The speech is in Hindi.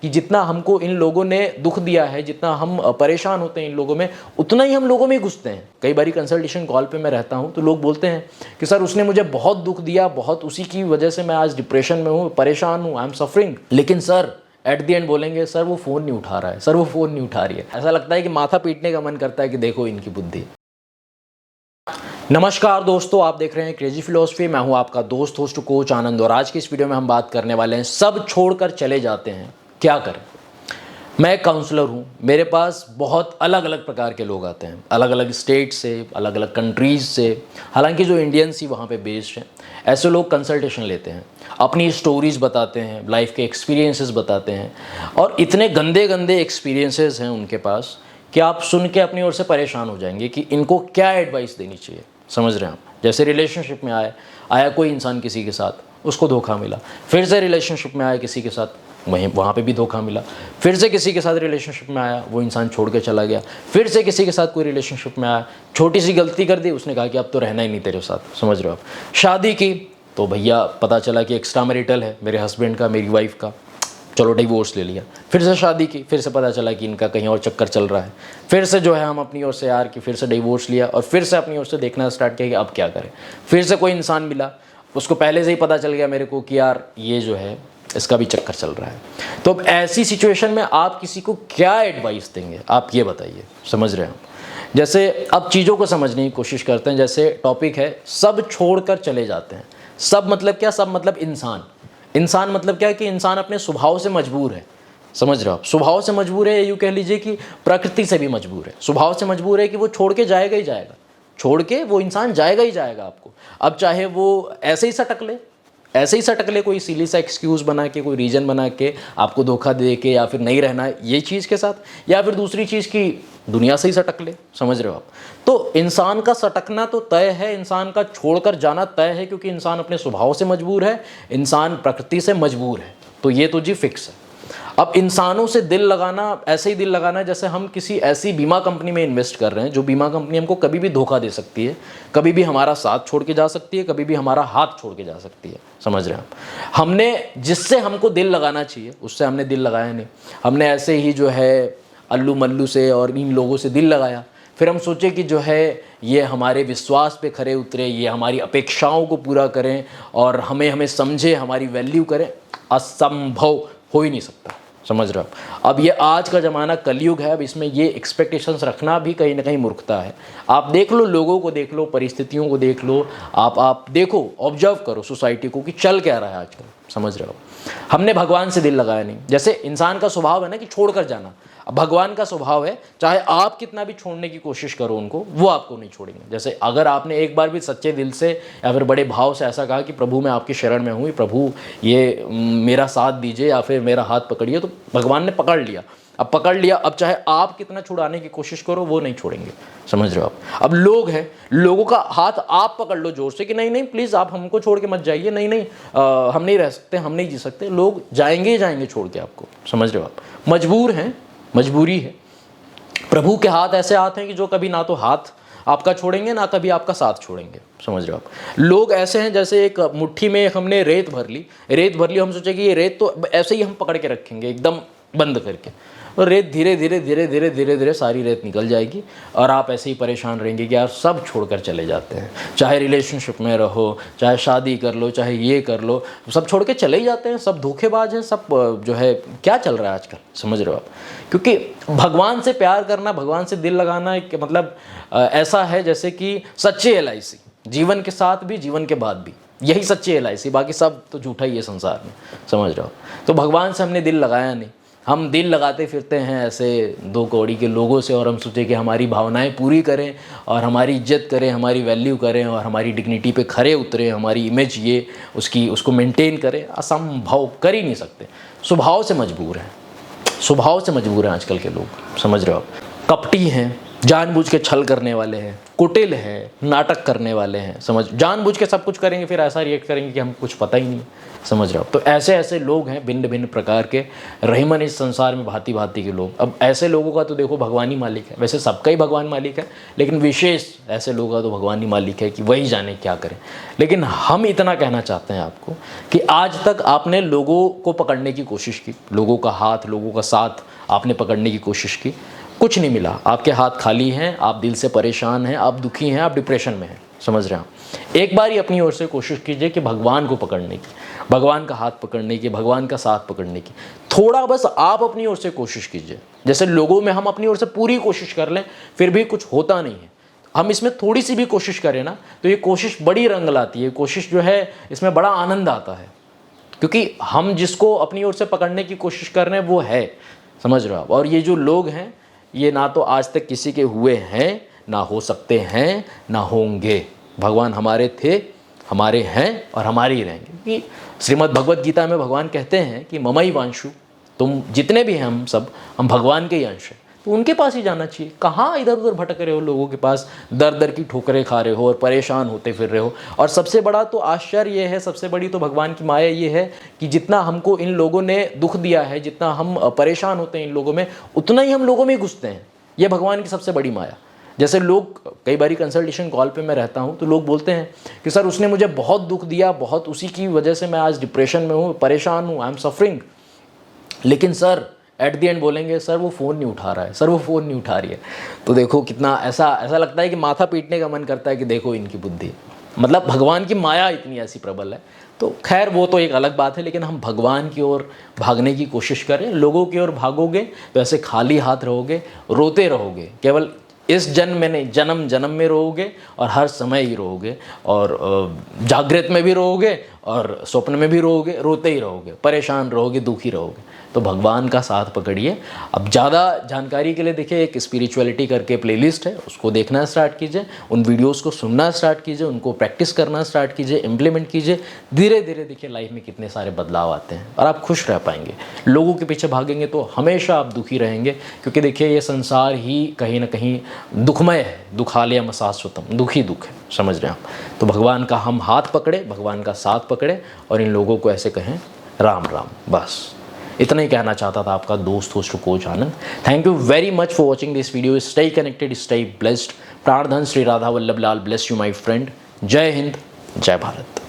कि जितना हमको इन लोगों ने दुख दिया है, जितना हम परेशान होते हैं इन लोगों में, उतना ही हम लोगों में घुसते हैं। कई बारी कंसल्टेशन कॉल पे मैं रहता हूँ तो लोग बोलते हैं कि सर उसने मुझे बहुत दुख दिया, बहुत, उसी की वजह से मैं आज डिप्रेशन में हूँ, परेशान हूँ, आई एम सफरिंग। लेकिन सर एट द एंड बोलेंगे सर वो फ़ोन नहीं उठा रहा है, सर वो फ़ोन नहीं उठा रही है। ऐसा लगता है कि माथा पीटने का मन करता है कि देखो इनकी बुद्धि। नमस्कार दोस्तों, आप देख रहे हैं क्रेजी फिलॉसफी। मैं हूं आपका दोस्त, होस्ट, कोच आनंद, और आज की इस वीडियो में हम बात करने वाले हैं सब छोड़कर चले जाते हैं, क्या करें। मैं एक काउंसलर हूं, मेरे पास बहुत अलग अलग प्रकार के लोग आते हैं, अलग अलग स्टेट से, अलग अलग कंट्रीज़ से। हालांकि जो इंडियंस ही वहाँ पे बेस्ड हैं, ऐसे लोग कंसल्टेशन लेते हैं, अपनी स्टोरीज़ बताते हैं, लाइफ के एक्सपीरियंसेस बताते हैं, और इतने गंदे गंदे एक्सपीरियंसेस हैं उनके पास कि आप सुन के अपनी ओर से परेशान हो जाएंगे कि इनको क्या एडवाइस देनी चाहिए। समझ रहे हैं आप? जैसे रिलेशनशिप में आया कोई इंसान किसी के साथ, उसको धोखा मिला, फिर से रिलेशनशिप में आया किसी के साथ, वहाँ पे भी धोखा मिला, फिर से किसी के साथ रिलेशनशिप में आया, वो इंसान छोड़ के चला गया, फिर से किसी के साथ कोई रिलेशनशिप में आया, छोटी सी गलती कर दी, उसने कहा कि अब तो रहना ही नहीं तेरे साथ। समझ रहे हो आप? शादी की तो भैया पता चला कि एक्स्ट्रा मैरिटल है मेरे हस्बैंड का, मेरी वाइफ का, चलो डिवोर्स ले लिया। फिर से शादी की, फिर से पता चला कि इनका कहीं और चक्कर चल रहा है, फिर से जो है हम अपनी ओर से यार कि फिर से डिवोर्स लिया, और फिर से अपनी ओर से देखना स्टार्ट किया कि अब क्या करें। फिर से कोई इंसान मिला, उसको पहले से ही पता चल गया मेरे को कि यार ये जो है इसका भी चक्कर चल रहा है। तो अब ऐसी सिचुएशन में आप किसी को क्या एडवाइस देंगे, आप ये बताइए। समझ रहे हैं आप? जैसे अब चीज़ों को समझने की कोशिश करते हैं। जैसे टॉपिक है सब छोड़कर चले जाते हैं। सब मतलब क्या? सब मतलब इंसान। इंसान मतलब क्या है कि इंसान अपने स्वभाव से मजबूर है। समझ रहे हो आप? स्वभाव से मजबूर है, यूँ कह लीजिए कि प्रकृति से भी मजबूर है। स्वभाव से मजबूर है कि वो छोड़ के जाएगा ही जाएगा, छोड़ के वो इंसान जाएगा ही जाएगा आपको। अब चाहे वो ऐसे ही सटक ले, कोई सिली सा एक्सक्यूज़ बना के, कोई रीज़न बना के, आपको धोखा दे के, या फिर नहीं रहना ये चीज़ के साथ, या फिर दूसरी चीज़ की दुनिया से ही सटक ले। समझ रहे हो आप? तो इंसान का सटकना तो तय है, इंसान का छोड़कर जाना तय है, क्योंकि इंसान अपने स्वभाव से मजबूर है, इंसान प्रकृति से मजबूर है। तो ये तो जी फिक्स है। अब इंसानों से दिल लगाना, ऐसे ही दिल लगाना जैसे हम किसी ऐसी बीमा कंपनी में इन्वेस्ट कर रहे हैं जो बीमा कंपनी हमको कभी भी धोखा दे सकती है, कभी भी हमारा साथ छोड़ के जा सकती है, कभी भी हमारा हाथ छोड़ के जा सकती है। समझ रहे हैं आप? हमने जिससे हमको दिल लगाना चाहिए उससे हमने दिल लगाया नहीं। हमने ऐसे ही जो है अल्लू मल्लू से और इन लोगों से दिल लगाया, फिर हम सोचे कि जो है ये हमारे विश्वास पे खरे उतरे, ये हमारी अपेक्षाओं को पूरा करें और हमें समझे, हमारी वैल्यू करें। असंभव, हो ही नहीं सकता। समझ रहे हो? अब ये आज का ज़माना कलयुग है, अब इसमें ये एक्सपेक्टेशंस रखना भी कहीं ना कहीं मूर्खता है। आप देख लो, लोगों को देख लो, परिस्थितियों को देख लो, आप देखो, ऑब्जर्व करो सोसाइटी को कि चल क्या रहा है आजकल। समझ रहे हो? हमने भगवान से दिल लगाया नहीं। जैसे इंसान का स्वभाव है ना कि छोड़कर जाना, अब भगवान का स्वभाव है चाहे आप कितना भी छोड़ने की कोशिश करो उनको, वो आपको नहीं छोड़ेंगे। जैसे अगर आपने एक बार भी सच्चे दिल से या फिर बड़े भाव से ऐसा कहा कि प्रभु मैं आपकी शरण में हूँ, प्रभु ये मेरा साथ दीजिए या फिर मेरा हाथ पकड़िए, तो भगवान ने पकड़ लिया। अब पकड़ लिया, अब चाहे आप कितना छुड़ाने की कोशिश करो वो नहीं छोड़ेंगे। समझ रहे हो आप? अब लोग हैं, लोगों का हाथ आप पकड़ लो जोर से कि नहीं नहीं प्लीज़ आप हमको छोड़ के मत जाइए, नहीं नहीं हम नहीं रह सकते, हम नहीं जी सकते, लोग जाएंगे ही जाएंगे छोड़ के आपको। समझ रहे हो आप? मजबूर हैं, मजबूरी है। प्रभु के हाथ ऐसे हाथ हैं कि जो कभी ना तो हाथ आपका छोड़ेंगे ना कभी आपका साथ छोड़ेंगे। समझ रहे हो आप? लोग ऐसे हैं जैसे एक मुट्ठी में हमने रेत भर ली, हम सोचे कि ये रेत तो ऐसे ही हम पकड़ के रखेंगे एकदम बंद करके, और रेत धीरे धीरे सारी रेत निकल जाएगी और आप ऐसे ही परेशान रहेंगे कि यार सब छोड़कर चले जाते हैं। चाहे रिलेशनशिप में रहो, चाहे शादी कर लो, चाहे ये कर लो, सब छोड़ के चले ही जाते हैं। सब धोखेबाज हैं, सब जो है क्या चल रहा है आजकल। समझ रहे हो आप? क्योंकि भगवान से प्यार करना, भगवान से दिल लगाना एक मतलब ऐसा है जैसे कि सच्ची LIC, जीवन के साथ भी जीवन के बाद भी, यही सच्ची LIC, बाकी सब तो झूठा ही है संसार में। समझ रहे हो? तो भगवान से हमने दिल लगाया नहीं, हम दिल लगाते फिरते हैं ऐसे दो कौड़ी के लोगों से, और हम सोचे कि हमारी भावनाएं पूरी करें और हमारी इज्जत करें, हमारी वैल्यू करें और हमारी डिग्निटी पे खरे उतरें, हमारी इमेज ये उसको मेंटेन करें। असंभव, कर ही नहीं सकते। स्वभाव से मजबूर हैं, स्वभाव से मजबूर हैं आजकल के लोग। समझ रहे हो आप? कपटी हैं, जानबूझ के छल करने वाले हैं, कुटिल है, नाटक करने वाले हैं, जानबूझ के सब कुछ करेंगे, फिर ऐसा रिएक्ट करेंगे कि हम कुछ पता ही नहीं, समझ रहे हो। तो ऐसे ऐसे लोग हैं, भिन्न भिन्न प्रकार के रहीमन इस संसार में, भांति भांति के लोग। अब ऐसे लोगों का तो देखो भगवान ही मालिक है, वैसे सबका ही भगवान मालिक है, लेकिन विशेष ऐसे लोगों का तो भगवान ही मालिक है कि वही जाने क्या करें। लेकिन हम इतना कहना चाहते हैं आपको कि आज तक आपने लोगों को पकड़ने की कोशिश की, लोगों का हाथ, लोगों का साथ आपने पकड़ने की कोशिश की, कुछ नहीं मिला। आपके हाथ खाली हैं, आप दिल से परेशान हैं, आप दुखी हैं, आप डिप्रेशन में हैं, समझ रहे हैं। एक बार ही अपनी ओर से कोशिश कीजिए कि भगवान को पकड़ने की, भगवान का हाथ पकड़ने की, भगवान का साथ पकड़ने की। थोड़ा बस आप अपनी ओर से कोशिश कीजिए। जैसे लोगों में हम अपनी ओर से पूरी कोशिश कर लें फिर भी कुछ होता नहीं है, हम इसमें थोड़ी सी भी कोशिश करें ना तो ये कोशिश बड़ी रंग लाती है। कोशिश जो है इसमें बड़ा आनंद आता है, क्योंकि हम जिसको अपनी ओर से पकड़ने की कोशिश कर रहे हैं वो है, समझ रहे हो आप। और ये जो लोग हैं ये ना तो आज तक किसी के हुए हैं, ना हो सकते हैं, ना होंगे। भगवान हमारे थे, हमारे हैं और हमारे ही रहेंगे। कि श्रीमद् भगवत गीता में भगवान कहते हैं कि ममई वांशु, तुम जितने भी हैं हम भगवान के ही अंश हैं। तो उनके पास ही जाना चाहिए। कहाँ इधर उधर भटक रहे हो, लोगों के पास दर दर की ठोकरें खा रहे हो और परेशान होते फिर रहे हो। और सबसे बड़ा तो आश्चर्य ये है, सबसे बड़ी तो भगवान की माया ये है कि जितना हमको इन लोगों ने दुख दिया है, जितना हम परेशान होते हैं इन लोगों में, उतना ही हम लोगों में घुसते हैं। ये भगवान की सबसे बड़ी माया। जैसे लोग, कई बारी कंसल्टेशन कॉल पे मैं रहता हूँ तो लोग बोलते हैं कि सर उसने मुझे बहुत दुख दिया, बहुत, उसी की वजह से मैं आज डिप्रेशन में हूँ, परेशान हूँ, आई एम सफरिंग। लेकिन सर एट द एंड बोलेंगे सर वो फ़ोन नहीं उठा रहा है, सर वो फ़ोन नहीं उठा रही है। तो देखो कितना ऐसा लगता है कि माथा पीटने का मन करता है कि देखो इनकी बुद्धि, मतलब भगवान की माया इतनी ऐसी प्रबल है। तो खैर वो तो एक अलग बात है, लेकिन हम भगवान की ओर भागने की कोशिश करें। लोगों की ओर भागोगे तो ऐसे खाली हाथ रहोगे, रोते रहोगे, केवल इस जन्म में नहीं, जन्म जन्म में रोओगे और हर समय ही रोओगे, और जागृत में भी रोओगे और स्वप्न में भी रोओगे, रोते ही रहोगे, परेशान रहोगे, दुखी रहोगे। तो भगवान का साथ पकड़िए। अब ज़्यादा जानकारी के लिए देखिए एक स्पिरिचुअलिटी करके प्लेलिस्ट है, उसको देखना स्टार्ट कीजिए, उन वीडियोस को सुनना स्टार्ट कीजिए, उनको प्रैक्टिस करना स्टार्ट कीजिए, इम्प्लीमेंट कीजिए। धीरे धीरे देखिए लाइफ में कितने सारे बदलाव आते हैं और आप खुश रह पाएंगे। लोगों के पीछे भागेंगे तो हमेशा आप दुखी रहेंगे, क्योंकि देखिए ये संसार ही कहीं ना कहीं दुखमय है, दुखालयम शाश्वतम, दुखी दुख है, समझ रहे हैं आप। तो भगवान का हम हाथ पकड़े, भगवान का साथ पकड़े और इन लोगों को ऐसे कहें राम राम। बस इतना ही कहना चाहता था आपका दोस्त host coach Anand. Thank you very much for watching this video. Stay connected, stay blessed. प्रार्थना श्री राधा वल्लभ लाल ब्लेस यू माई फ्रेंड। जय हिंद, जय भारत।